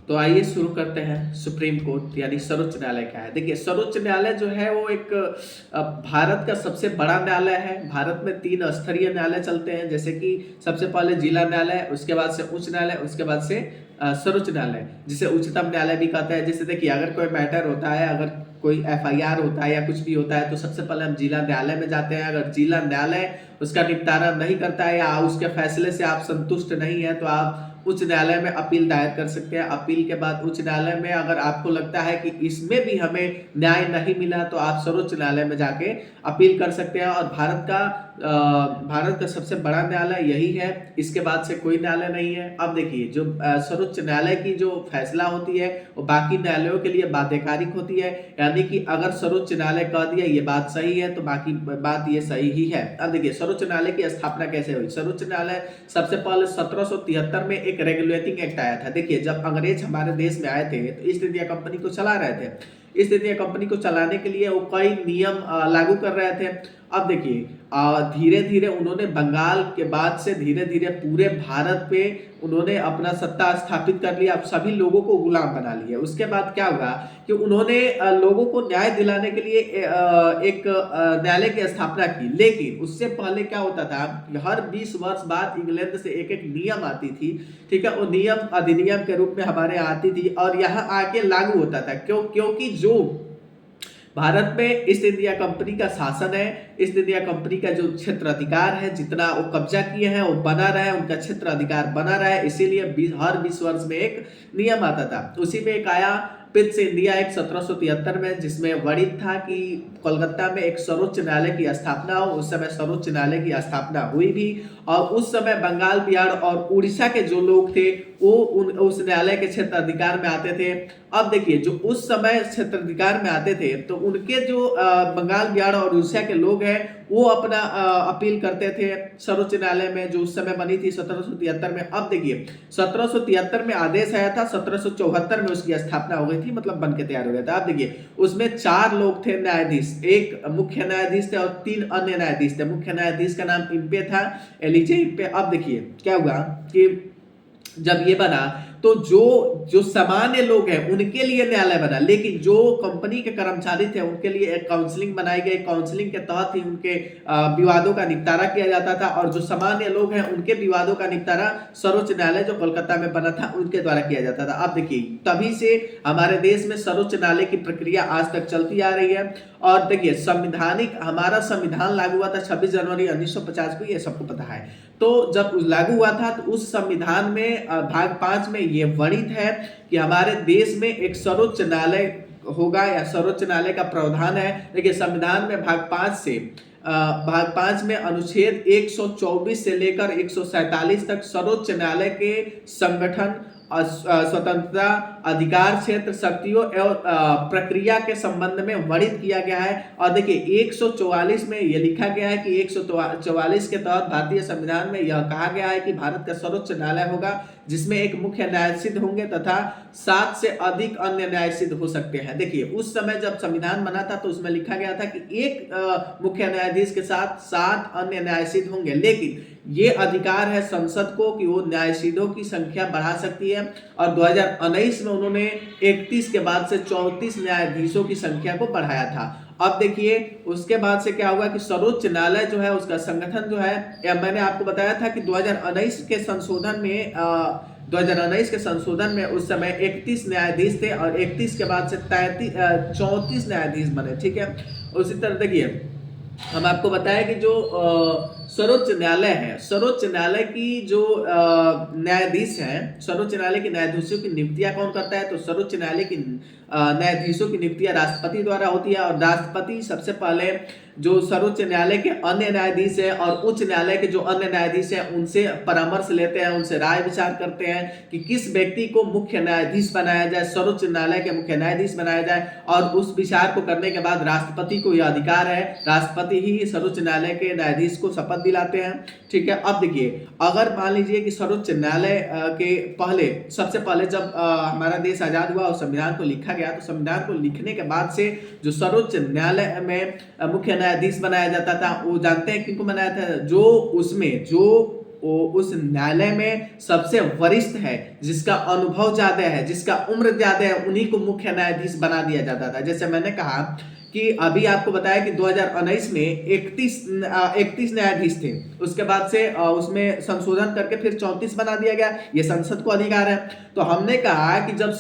तो आइए शुरू करते हैं। सुप्रीम कोर्ट यानी सर्वोच्च न्यायालय क्या है। देखिए, सर्वोच्च न्यायालय जो है वो एक भारत का सबसे बड़ा न्यायालय है। भारत में 3 स्तरीय न्यायालय चलते हैं, जैसे कि सबसे पहले जिला न्यायालय, उसके बाद से उच्च न्यायालय, उसके बाद से सर्वोच्च न्यायालय, जिसे उच्चतम न्यायालय भी कहते हैं। जैसे देखिए, अगर कोई मैटर होता है, अगर कोई एफआईआर होता है या कुछ भी होता है, तो सबसे पहले हम जिला न्यायालय में जाते हैं। अगर जिला न्यायालय उसका निपटारा नहीं करता है या उसके फैसले से आप संतुष्ट नहीं है, तो आप उच्च न्यायालय में अपील दायर कर सकते हैं। अपील के बाद उच्च न्यायालय में अगर आपको लगता है कि इसमें भी हमें न्याय नहीं मिला, तो आप सर्वोच्च न्यायालय में जाके अपील कर सकते हैं। और भारत का सबसे बड़ा न्यायालय यही है, इसके बाद से कोई न्यायालय नहीं है। अब देखिए, जो सर्वोच्च न्यायालय की जो फैसला होती है वो बाकी न्यायालयों के लिए बाध्यकारिक होती है, यानी कि अगर सर्वोच्च न्यायालय कह दिया ये बात सही है तो बाकी बात ये सही ही है। अब देखिए, सर्वोच्च न्यायालय की स्थापना कैसे हुई। सर्वोच्च न्यायालय सबसे पहले 1773 में एक रेगुलेटिंग एक्ट आया था। देखिए, जब अंग्रेज हमारे देश में आए थे तो ईस्ट इंडिया कंपनी को चला रहे थे। ईस्ट इंडिया कंपनी को चलाने के लिए वो कई नियम लागू कर रहे थे। अब देखिए, धीरे धीरे उन्होंने बंगाल के बाद से धीरे धीरे पूरे भारत पे उन्होंने अपना सत्ता स्थापित कर लिया। अब सभी लोगों को गुलाम बना लिया। उसके बाद क्या हुआ कि उन्होंने लोगों को न्याय दिलाने के लिए एक न्यायालय की स्थापना की। लेकिन उससे पहले क्या होता था कि हर 20 वर्ष बाद इंग्लैंड से एक एक नियम आती थी, ठीक है। वो नियम अधिनियम के रूप में हमारे यहाँ आती थी और यहाँ आके लागू होता था। क्योंकि जो भारत में ईस्ट इंडिया कंपनी का शासन है, ईस्ट इंडिया कंपनी का जो क्षेत्र अधिकार है, जितना वो कब्जा किए हैं वो बना रहे, उनका क्षेत्र अधिकार बना रहे, इसीलिए हर 20 वर्ष में एक नियम आता था। उसी में एक आया पिट्स इंडिया एक्ट 1773 में, जिसमें वर्णित था कि कोलकाता में एक सर्वोच्च न्यायालय की स्थापना हो। उस समय सर्वोच्च न्यायालय की स्थापना हुई भी, और उस समय बंगाल, बिहार और उड़ीसा के जो लोग थे वो उस न्यायालय के क्षेत्र अधिकार में आते थे। अब देखिए, जो उस समय क्षेत्र अधिकार में आते थे तो उनके जो बंगाल, बिहार और उड़ीसा के लोग हैं वो अपना अपील करते थे सर्वोच्च न्यायालय में, जो उस समय बनी थी 1773 में। अब देखिए, 1773 में आदेश आया था, 1774 में उसकी स्थापना हो गई थी, मतलब बन के तैयार हो गया था। अब देखिए, उसमें 4 लोग थे न्यायाधीश, एक मुख्य न्यायाधीश थे और 3 अन्य न्यायाधीश थे। मुख्य न्यायाधीश का नाम इम्पे था, एलिजे इम्पे। अब देखिए क्या हुआ कि जब ये बना तो जो जो सामान्य लोग हैं उनके लिए न्यायालय बना, लेकिन जो कंपनी के कर्मचारी थे उनके लिए एक काउंसलिंग बनाई गई। काउंसलिंग के तहत ही उनके विवादों का निपटारा किया जाता था, और जो सामान्य लोग हैं उनके विवादों का निपटारा सर्वोच्च न्यायालय जो कोलकाता में बना था उनके द्वारा किया जाता था। अब देखिए, तभी से हमारे देश में सर्वोच्च न्यायालय की प्रक्रिया आज तक चलती आ रही है। और देखिए, हमारा संविधान लागू हुआ था 26 जनवरी 1950 को, ये सबको पता है। तो जब लागू हुआ था तो उस संविधान में भाग 5 में ये वर्णित है कि हमारे देश में एक सर्वोच्च न्यायालय होगा या सर्वोच्च न्यायालय का प्रावधान है। देखिए, संविधान में भाग 5 में अनुच्छेद 124 से लेकर 147 तक सर्वोच्च न्यायालय के संगठन, स्वतंत्रता, अधिकार क्षेत्र, शक्तियों एवं प्रक्रिया के संबंध में वर्णित किया गया है। और देखिए, 144 में यह लिखा गया है कि 144 के तहत भारतीय संविधान में यह कहा गया है कि भारत का सर्वोच्च न्यायालय होगा, जिसमें एक मुख्य न्यायाधीश होंगे तथा 7 से अधिक अन्य न्यायाधीश हो सकते हैं। देखिए, उस समय जब संविधान बना था तो उसमें लिखा गया था कि एक मुख्य न्यायाधीश के साथ 7 अन्य न्यायाधीश होंगे, लेकिन ये अधिकार है संसद को कि वो न्यायाधीशों की संख्या बढ़ा सकती है। और 2019 में उन्होंने 31 के बाद से 34 न्यायाधीशों की संख्या को बढ़ाया था। अब देखिए, उसके बाद से क्या हुआ कि सर्वोच्च न्यायालय जो है उसका संगठन जो है, मैंने आपको बताया था कि 2019 के संशोधन में उस समय 31 न्यायाधीश थे और 31 के बाद से 34 न्यायाधीश बने, ठीक है। उसी तरह देखिए, हम आपको बताया कि जो सर्वोच्च न्यायालय है, सर्वोच्च न्यायालय की जो न्यायाधीश हैं, सर्वोच्च न्यायालय के न्यायाधीशों की नियुक्तियां कौन करता है, तो सर्वोच्च न्यायालय की न्यायाधीशों की नियुक्तियां राष्ट्रपति द्वारा होती है। और राष्ट्रपति सबसे पहले जो सर्वोच्च न्यायालय के अन्य न्यायाधीश हैं और उच्च न्यायालय के जो अन्य न्यायाधीश हैं उनसे परामर्श लेते हैं, उनसे राय विचार करते हैं कि किस व्यक्ति को मुख्य न्यायाधीश बनाया जाए, सर्वोच्च न्यायालय के मुख्य न्यायाधीश बनाया जाए। और उस विचार को करने के बाद राष्ट्रपति को यह अधिकार है, राष्ट्रपति ही सर्वोच्च न्यायालय के न्यायाधीश को शपथ दिलाते हैं, ठीक है। अब देखिए, अगर मान लीजिए कि सर्वोच्च न्यायालय के सबसे पहले जब हमारा देश आजाद हुआ और संविधान को लिखा गया, तो संविधान को लिखने के बाद से जो सर्वोच्च न्यायालय में मुख्य न्यायाधीश बनाया जाता था, वो जानते हैं किनको बनाया था, जो उसमें जो उस न्यायालय में सबसे वरिष्ठ है, जिसका अनुभव ज्यादा है, जिसका उम्र ज्यादा है, उन्हीं को मुख्य न्यायाधीश बना दिया जाता था। जैसे मैंने कहा कि अभी आपको बताया कि 2019 में 31 न्यायाधीश थे, उसके बाद से उसमें संशोधन करके फिर 34 बना दिया गया। ये संसद को अधिकार है। तो हमने कहा कि जब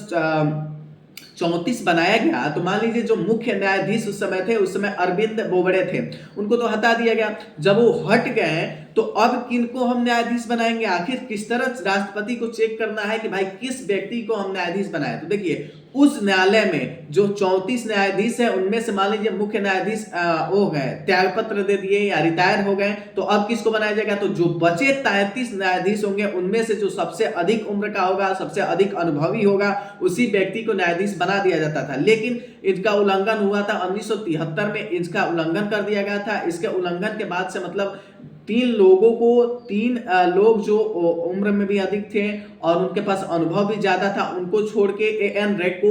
34 बनाया गया तो मान लीजिए जो मुख्य न्यायाधीश उस समय थे, उस समय अरविंद बोबड़े थे, उनको तो हटा दिया गया। जब वो हट गए तो अब किनको हम न्यायाधीश बनाएंगे? आखिर किस तरह राष्ट्रपति को चेक करना है कि भाई किस व्यक्ति को हम न्यायाधीश बनाए? तो देखिए उस न्यायालय में जो 34 न्यायाधीश है, उनमें से मान लीजिए मुख्य न्यायाधीश हो गए, त्यागपत्र दे दिए या रिटायर हो गए, तो अब किसको बनाया जाएगा? तो जो बचे 33 न्यायाधीश होंगे, उनमें से जो सबसे अधिक उम्र का होगा, सबसे अधिक अनुभवी होगा, उसी व्यक्ति को न्यायाधीश बना दिया जाता था। लेकिन इनका उल्लंघन हुआ था 1973 में, इसका उल्लंघन कर दिया गया था। इसके उल्लंघन के बाद से मतलब तीन लोग जो उम्र में भी अधिक थे और उनके पास अनुभव भी ज्यादा था, उनको छोड़ के एएन रेड को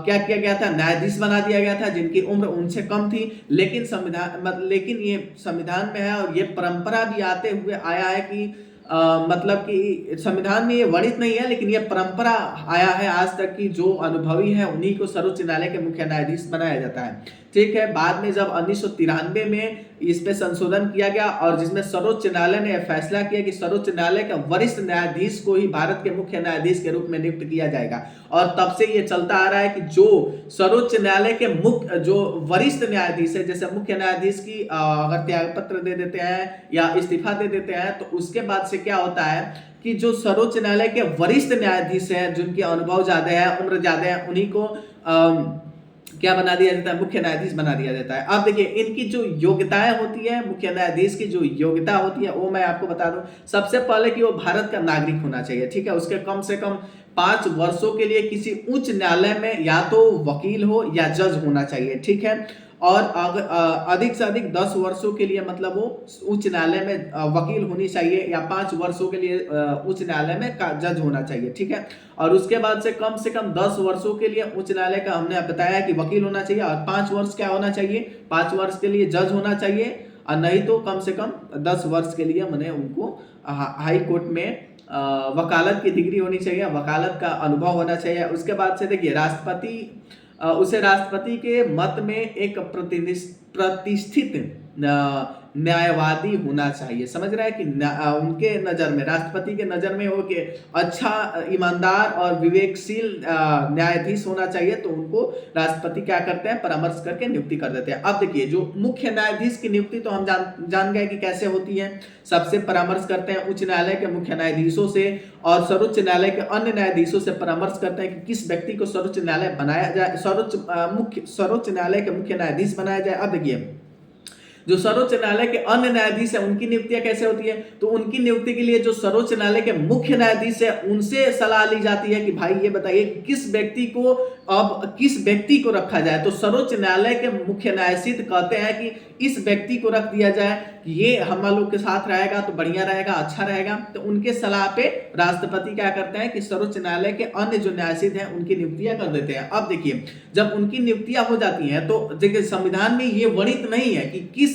क्या किया गया था? न्यायाधीश बना दिया गया था, जिनकी उम्र उनसे कम थी। लेकिन ये संविधान में है और ये परंपरा भी आते हुए आया है कि मतलब कि संविधान में ये वर्णित नहीं है, लेकिन ये परंपरा आया है आज तक कि जो अनुभवी है उन्हीं को सर्वोच्च न्यायालय के मुख्य न्यायाधीश बनाया जाता है। ठीक है, बाद में जब 1993 में इस पे संशोधन किया गया और जिसमें सर्वोच्च न्यायालय ने फैसला किया कि सर्वोच्च न्यायालय का वरिष्ठ न्यायाधीश को ही भारत के मुख्य न्यायाधीश के रूप में नियुक्त किया जाएगा। और तब से ये चलता आ रहा है कि जो सर्वोच्च न्यायालय के जो वरिष्ठ न्यायाधीश है, जैसे मुख्य न्यायाधीश की अगर त्यागपत्र दे देते हैं या इस्तीफा दे देते हैं, तो उसके बाद से क्या होता है कि जो सर्वोच्च न्यायालय के वरिष्ठ न्यायाधीश हैं, जिनके अनुभव ज्यादा है, उम्र ज्यादा है, उन्हीं को क्या बना दिया जाता है? मुख्य न्यायाधीश बना दिया जाता है। अब देखिए इनकी जो योग्यताएं होती है, मुख्य न्यायाधीश की जो योग्यता होती है, वो मैं आपको बता दूं। सबसे पहले कि वो भारत का नागरिक होना चाहिए। ठीक है, उसके कम से कम 5 वर्षों के लिए किसी उच्च न्यायालय में या तो वकील हो या जज होना चाहिए। ठीक है, और अधिक से अधिक 10 वर्षों के लिए मतलब वो उच्च न्यायालय में वकील होनी चाहिए, या 5 वर्षों के लिए उच्च न्यायालय में जज होना चाहिए। ठीक है, और उसके बाद से कम 10 वर्षों के लिए उच्च न्यायालय का हमने बताया कि वकील होना चाहिए, और 5 वर्ष क्या होना चाहिए? 5 वर्ष के लिए जज होना चाहिए, और नहीं तो कम से कम 10 वर्ष के लिए मैंने उनको हाई कोर्ट में वकालत की डिग्री होनी चाहिए, वकालत का अनुभव होना चाहिए। उसके बाद से देखिए उसे राष्ट्रपति के मत में एक प्रतिष्ठित न्यायवादी होना चाहिए। समझ रहा है कि उनके नजर में, राष्ट्रपति के नजर में हो कि अच्छा, ईमानदार और विवेकशील न्यायाधीश होना चाहिए, तो उनको राष्ट्रपति क्या करते हैं? परामर्श करके नियुक्ति कर देते हैं। अब देखिए जो मुख्य न्यायाधीश की नियुक्ति तो हम जान गए कि कैसे होती है। सबसे परामर्श करते हैं उच्च न्यायालय के मुख्य न्यायाधीशों से, और सर्वोच्च न्यायालय के अन्य न्यायाधीशों से परामर्श करते हैं कि किस व्यक्ति को सर्वोच्च न्यायालय बनाया जाए, सर्वोच्च न्यायालय के मुख्य न्यायाधीश बनाया जाए। अब देखिए जो सर्वोच्च न्यायालय के अन्य न्यायाधीश है, उनकी नियुक्तियां कैसे होती है? तो उनकी नियुक्ति के लिए जो सर्वोच्च न्यायालय के मुख्य न्यायाधीश है, उनसे सलाह ली जाती है कि भाई ये बताइए किस व्यक्ति को रखा जाए। तो सर्वोच्च न्यायालय के मुख्य न्यायाधीश कहते हैं कि इस व्यक्ति को रख दिया जाए, ये हम लोग के साथ रहेगा तो बढ़िया रहेगा, अच्छा रहेगा। तो उनके सलाह पे राष्ट्रपति क्या करते हैं कि सर्वोच्च न्यायालय के अन्य जो न्यायाधीश हैं उनकी नियुक्तियां कर देते हैं। अब देखिए जब उनकी नियुक्तियां हो जाती हैं, तो देखिए संविधान में ये वर्णित नहीं है कि किसी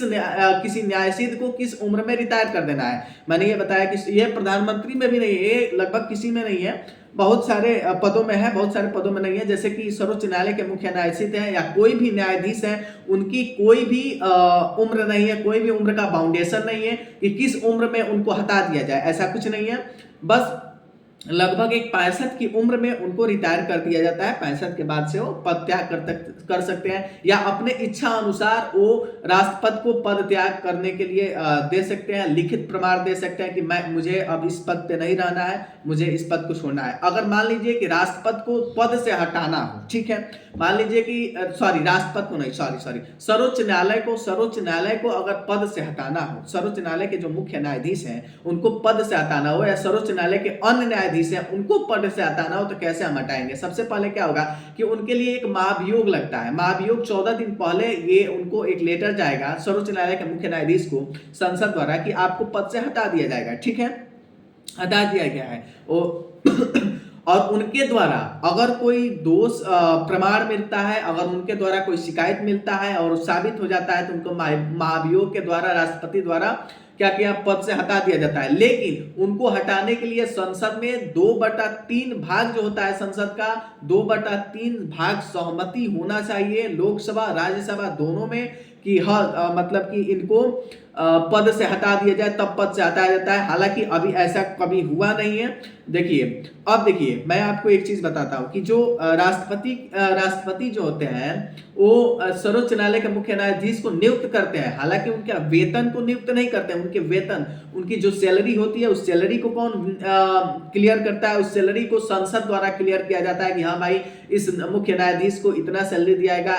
न्यायाधीश को किस उम्र में रिटायर कर देना है। मैंने ये बताया कि ये प्रधानमंत्री में भी नहीं है, ये लगभग किसी में नहीं है, बहुत सारे पदों में है, बहुत सारे पदों में नहीं है। जैसे कि सर्वोच्च न्यायालय के मुख्य न्यायाधीश हैं या कोई भी न्यायाधीश है, उनकी कोई भी उम्र नहीं है, कोई भी उम्र का बाउंडेशन नहीं है कि किस उम्र में उनको हटा दिया जाए, ऐसा कुछ नहीं है। बस लगभग एक 65 की उम्र में उनको रिटायर कर दिया जाता है। 65 के बाद से वो पद त्याग कर सकते हैं, या अपने इच्छा अनुसार वो राष्ट्रपति को पद त्याग करने के लिए दे सकते हैं, लिखित प्रमाण दे सकते हैं कि मुझे अब इस पद पे नहीं रहना है, मुझे इस पद को छोड़ना है। अगर मान लीजिए कि राष्ट्रपति को पद से हटाना हो, ठीक है, मान लीजिए कि राष्ट्रपति को नहीं, सर्वोच्च न्यायालय को अगर पद से हटाना हो, सर्वोच्च न्यायालय के जो मुख्य न्यायाधीश हैं उनको पद से हटाना हो, या सर्वोच्च न्यायालय के अन्य न्यायाधीश हैं उनको पद से हटाना हो, तो कैसे हम हटाएंगे? सबसे पहले क्या होगा कि उनके लिए एक महाभियोग लगता है। महाभियोग 14 दिन पहले ये उनको एक लेटर जाएगा सर्वोच्च न्यायालय के मुख्य न्यायाधीश को संसद द्वारा कि आपको पद से हटा दिया जाएगा। ठीक है, हटा दिया गया है और उनके द्वारा अगर कोई दोष प्रमाण मिलता है, अगर उनके द्वारा कोई शिकायत मिलता है और साबित हो जाता है तो उनको महाभियोग के द्वारा, राष्ट्रपति द्वारा क्या किया, पद से हटा दिया जाता है। लेकिन उनको हटाने के लिए संसद में 2/3 भाग जो होता है संसद का, 2/3 भाग सहमति होना चाहिए, लोकसभा राज्यसभा दोनों में, कि हाँ मतलब कि इनको पद से हटा दिया जाए, तब पद से हटाया जाता है। हालांकि अभी ऐसा कभी हुआ नहीं है। देखिए अब देखिए मैं आपको एक चीज बताता हूं कि जो राष्ट्रपति जो होते हैं वो सर्वोच्च न्यायालय के मुख्य न्यायाधीश को नियुक्त करते हैं। हालांकि उनके वेतन को नियुक्त नहीं करते हैं, उनके वेतन, उनकी जो सैलरी होती है उस सैलरी को कौन क्लियर करता है? उस सैलरी को संसद द्वारा क्लियर किया जाता है कि हाँ भाई इस मुख्य न्यायाधीश को इतना सैलरी दिया जाएगा,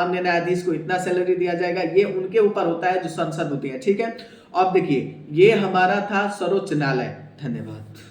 अन्य न्यायाधीश को इतना सैलरी दिया जाएगा। ये उनके ऊपर होता है जो संसद होती है। ठीक है, अब देखिए ये हमारा था सर्वोच्च न्यायालय। धन्यवाद।